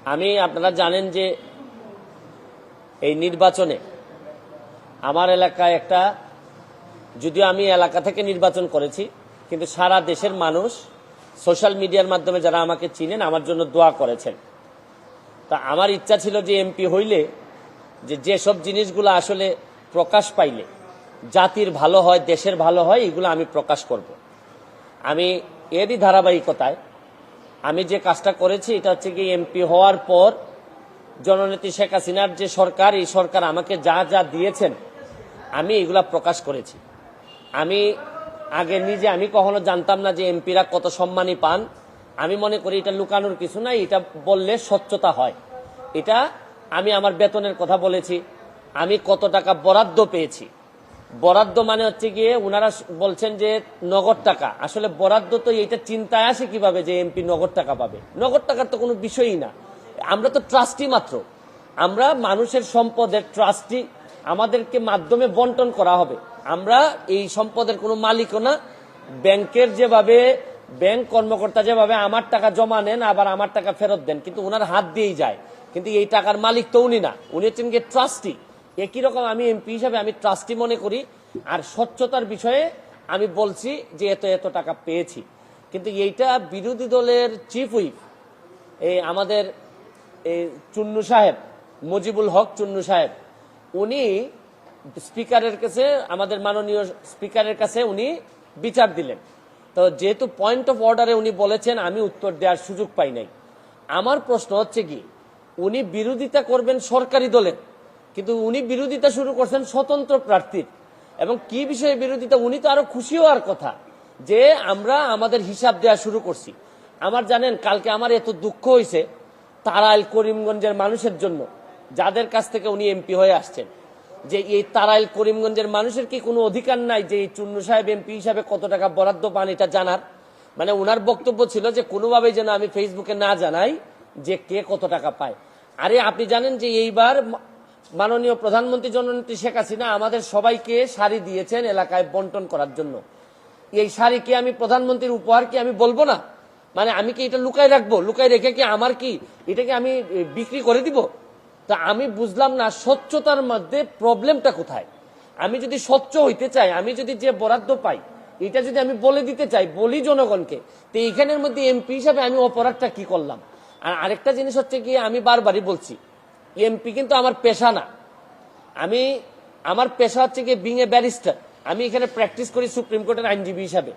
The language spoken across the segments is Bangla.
আপনারা জানেন যে এই নির্বাচনে আমার এলাকায় একটা, যদিও আমি এলাকা থেকে নির্বাচন করেছি, কিন্তু সারা দেশের মানুষ সোশ্যাল মিডিয়ার মাধ্যমে যারা আমাকে চিনেন আমার জন্য দোয়া করেছেন। তা আমার ইচ্ছা ছিল যে এমপি হইলে যেসব জিনিসগুলো আসলে প্রকাশ পাইলে জাতির ভালো হয়, দেশের ভালো হয়, এগুলো আমি প্রকাশ করব। আমি এরই ধারাবাহিকতায় আমি যে কাজটা করেছি এটা হচ্ছে কি, এমপি হওয়ার পর জননেত্রী শেখ হাসিনার যে সরকার, এই সরকার আমাকে যা যা দিয়েছেন আমি এগুলা প্রকাশ করেছি। আমি আগে নিজে আমি কখনো জানতাম না যে এমপিরা কত সম্মানী পান। আমি মনে করি এটা লুকানোর কিছু নাই, এটা বললে স্বচ্ছতা হয়। এটা আমি আমার বেতনের কথা বলেছি, আমি কত টাকা বরাদ্দ পেয়েছি। বরাদ্দ মানে হচ্ছে গিয়ে ওনারা বলছেন যে নগদ টাকা, আসলে বরাদ্দ তো এইটা চিন্তায় আসে কিভাবে যে এমপি নগদ টাকা পাবে। নগদ টাকার তো কোনো বিষয়ই না, আমরা তো ট্রাস্টি মাত্র, আমরা মানুষের সম্পদের ট্রাস্টি, আমাদেরকে মাধ্যমে বন্টন করা হবে। আমরা এই সম্পদের কোনো মালিকও না। ব্যাংকের যেভাবে ব্যাংক কর্মকর্তা যেভাবে আমার টাকা জমা নেন আবার আমার টাকা ফেরত দেন, কিন্তু ওনার হাত দিয়েই যায়, কিন্তু এই টাকার মালিক তো উনি না, উনি হচ্ছেন গিয়ে ট্রাস্টি। একই রকম আমি এমপি হিসাবে আমি ট্রাস্টি মনে করি। আর স্বচ্ছতার বিষয়ে আমি বলছি যে এত এত টাকা পেয়েছি। কিন্তু এইটা বিরোধী দলের চিফ হুইপ আমাদের চুন্নু সাহেব, মুজিবুল হক চুন্নু সাহেব, উনি স্পিকারের কাছে, আমাদের মাননীয় স্পিকারের কাছে উনি বিচার দিলেন। তো যেহেতু পয়েন্ট অফ অর্ডারে উনি বলেছেন, আমি উত্তর দেওয়ার সুযোগ পাই নাই। আমার প্রশ্ন হচ্ছে কি, উনি বিরোধিতা করবেন সরকারি দলের, কিন্তু উনি বিরোধিতা শুরু করছেন স্বতন্ত্র প্রার্থীর। এবং কি বিষয়ে বিরোধিতা, উনি তো আরো খুশি হওয়ার কথা যে আমরা আমাদের হিসাব দেওয়া শুরু করছি। আমার জানেন কালকে আমার এত দুঃখ হয়েছে তারাইল করিমগঞ্জের মানুষের জন্য, যাদের কাছ থেকে উনি এমপি হয়ে আসছেন, যে এই তারাইল করিমগঞ্জের মানুষের কি কোনো অধিকার নাই যে এই চুন্নু সাহেব এমপি হিসাবে কত টাকা বরাদ্দ পান এটা জানার? মানে ওনার বক্তব্য ছিল যে কোনোভাবেই যেন আমি ফেসবুকে না জানাই যে কে কত টাকা পায়। আরে আপনি জানেন যে এইবার মাননীয় প্রধানমন্ত্রী জননেত্রী শেখ হাসিনা আমাদের সবাইকে শাড়ি দিয়েছেন এলাকায় বন্টন করার জন্য। এই শাড়ি কি আমি প্রধানমন্ত্রীর উপহার কি আমি বলবো না? মানে আমি কি এটা লুকাই রাখবো? লুকাই রেখে কি আমার কি এটাকে আমি বিক্রি করে দিব? তা আমি বুঝলাম না স্বচ্ছতার মধ্যে প্রবলেমটা কোথায়। আমি যদি স্বচ্ছ হইতে চাই, আমি যদি যে বরাদ্দ পাই এটা যদি আমি বলে দিতে চাই, বলি জনগণকে, তো এইখানের মধ্যে এমপি হিসাবে আমি অপরাধটা কি করলাম? আর আরেকটা জিনিস হচ্ছে কি, আমি বারবারই বলছি এমপি কিন্তু আমার পেশা না। আমার পেশা হচ্ছে কি বিং এ ব্যারিস্টার। আমি এখানে প্র্যাকটিস করি সুপ্রিম কোর্টের আইনজীবী হিসাবে।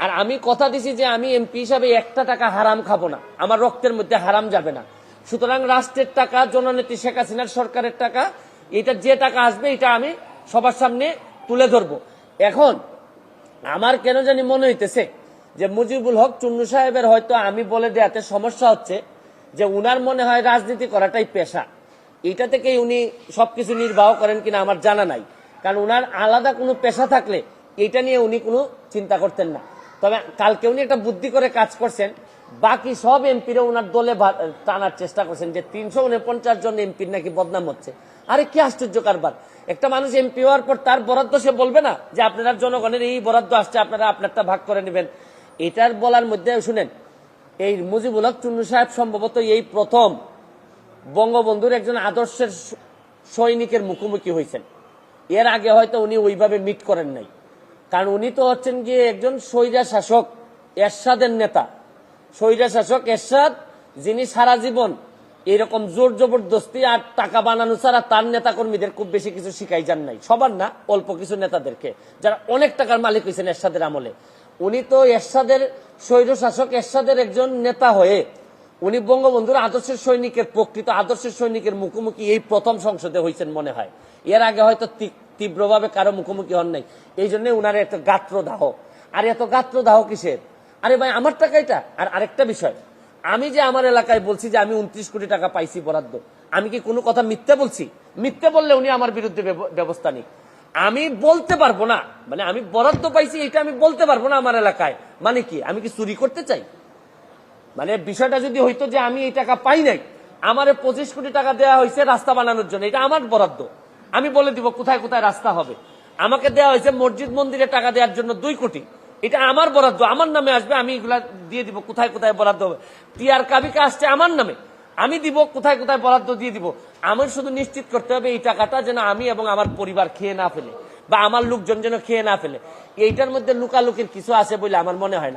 আর আমি কথা দিছি যে আমি এমপি হিসাবে একটা টাকা হারাম খাবো না, আমার রক্তের মধ্যে হারাম যাবে না। সুতরাং রাষ্ট্রের টাকা, জননেত্রী শেখ হাসিনার সরকারের টাকা, এটা যে টাকা আসবে এটা আমি সবার সামনে তুলে ধরবো। এখন আমার কেন জানি মনে হইতেছে যে মুজিবুল হক চুন্নু সাহেবের হয়তো আমি বলে দেয়াতে সমস্যা হচ্ছে, যে উনার মনে হয় রাজনীতি করাটাই পেশা, এটা থেকেই উনি সবকিছু নির্বাহ করেন কিনা আমার জানা নাই। কারণ উনার আলাদা কোনো পেশা থাকলে এটা নিয়ে উনি কোনো চিন্তা করতেন না। তবে কালকে উনি একটা বুদ্ধি করে কাজ করছেন, বাকি সব এমপিরা উনার দলে টানার চেষ্টা করছেন যে 349 জন এমপির নাকি বদনাম হচ্ছে। আরে কি আশ্চর্য কারবার! একটা মানুষ এমপি হওয়ার পর তার বরাদ্দ সে বলবে না যে আপনারা জনগণের এই বরাদ্দ আসছে, আপনারা আপনারটা ভাগ করে নেবেন? এটার বলার মধ্যে শুনেন, এই মুজিবুল হক চুন্নু সাহেব সম্ভবত এই প্রথম বঙ্গবন্ধুর একজন আদর্শের সৈনিকের মুখোমুখি হয়েছেন। এর আগে হয়তো উনি ওইভাবে মিট করেন নাই, কারণ উনি তো হচ্ছেন গিয়ে একজন স্বৈরা শাসক এরশাদের নেতা। স্বৈরা শাসক এরশাদ, যিনি সারা জীবন এরকম জোর জবরদস্তি আর টাকা বানানো ছাড়া তার নেতা কর্মীদের খুব বেশি কিছু শিখাই যান নাই, সবার না, অল্প কিছু নেতাদেরকে যারা অনেক টাকার মালিক হয়েছেন এরশাদের আমলে। উনি তো এরশাদের স্বৈর শাসক এরশাদের একজন নেতা হয়ে উনি বঙ্গবন্ধুর আদর্শের সৈনিকের, প্রকৃত আদর্শের সৈনিকের মুখোমুখি এই প্রথম সংসদে হয়েছেন মনে হয়। এর আগে হয়তো তীব্রভাবে কারো মুখোমুখি হন নাই, এই জন্য উনার এত গাত্রদাহ। আর এত গাত্রদাহ কিসের? আরে ভাই আমার টাকা এটা। আর আরেকটা বিষয়, আমি যে আমার এলাকায় বলছি যে আমি 29 কোটি টাকা পাইছি বরাদ্দ, আমি কি কোনো কথা মিথ্যে বলছি? মিথ্যে বললে উনি আমার বিরুদ্ধে ব্যবস্থা নিক। আমি বলতে পারবো না, মানে আমি বরাদ্দ পাইছি এটা আমি বলতে পারবো না আমার এলাকায়, মানে কি আমি কি চুরি করতে চাই? মানে বিষয়টা যদি হইতো যে আমি এই টাকা পাই নাই, আমারে 25 কোটি টাকা দেওয়া হয়েছে রাস্তা বানানোর জন্য, এটা আমার বরাদ্দ, আমি বলে দিব কোথায় কোথায় রাস্তা হবে। আমাকে দেওয়া হয়েছে মসজিদ মন্দিরে টাকা দেওয়ার জন্য 2 কোটি, এটা আমার বরাদ্দ, আমার নামে আসবে, আমি এগুলা দিয়ে দিব কোথায় কোথায় বরাদ্দ হবে। টিআর কাবিকা আসছে আমার নামে, আমি দিব, কোথায় কোথায় বরাদ্দ দিয়ে দিব। আমার শুধু নিশ্চিত করতে হবে এই টাকাটা যেন আমি এবং আমার পরিবার খেয়ে না ফেলে, বা আমার লোকজন যেন খেয়ে না ফেলে। এইটার মধ্যে লুকালুকির কিছু আছে বলে আমার মনে হয় না।